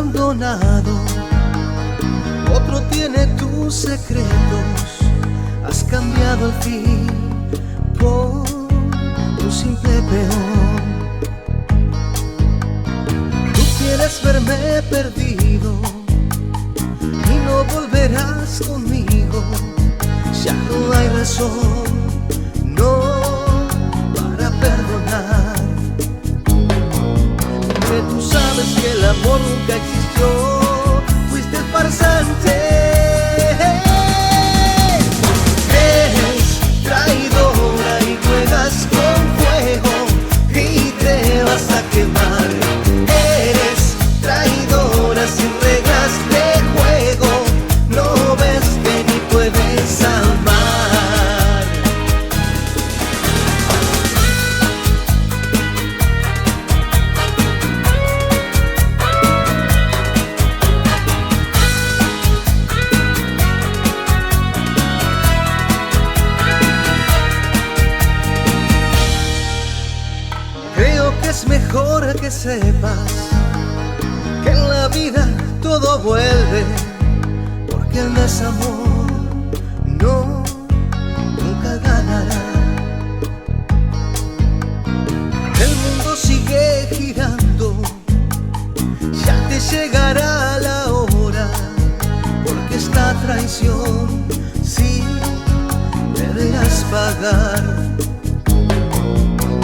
abandonado, otro tiene tus secretos. Has cambiado al fin por un simple peón. Tú quieres verme perdido y no volverás conmigo. Ya no hay razón, no, para perdonar. Que tú sabes que el amor nunca existió, fuiste farsante. Eres traidora y juegas con fuego y te vas a quemar. Eres traidora sin reglas de juego, no ves que ni puedes amar. Creo que es mejor que sepas que en la vida todo vuelve, porque el desamor no, nunca ganará. El mundo sigue girando, ya te llegará la hora, porque esta traición sí deberás pagar.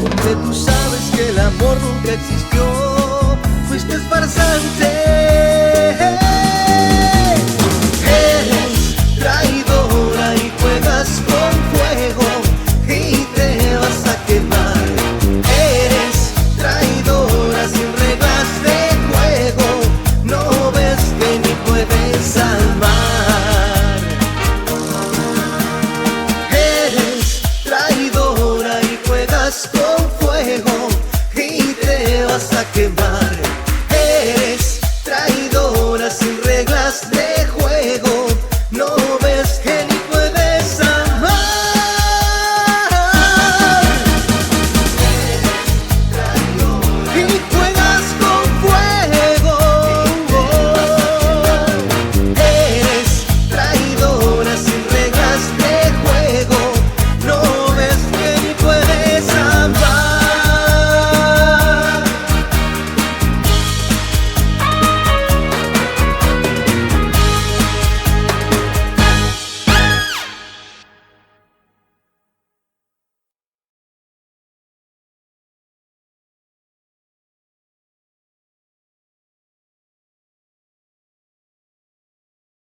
Porque tú sabes que el amor nunca existió, fuiste farsante. Eres traidora y juegas con fuego y te vas a quemar. Eres traidora sin reglas de juego, no ves que ni puedes amar. Eres traidora y juegas con fuego y te vas a quemar.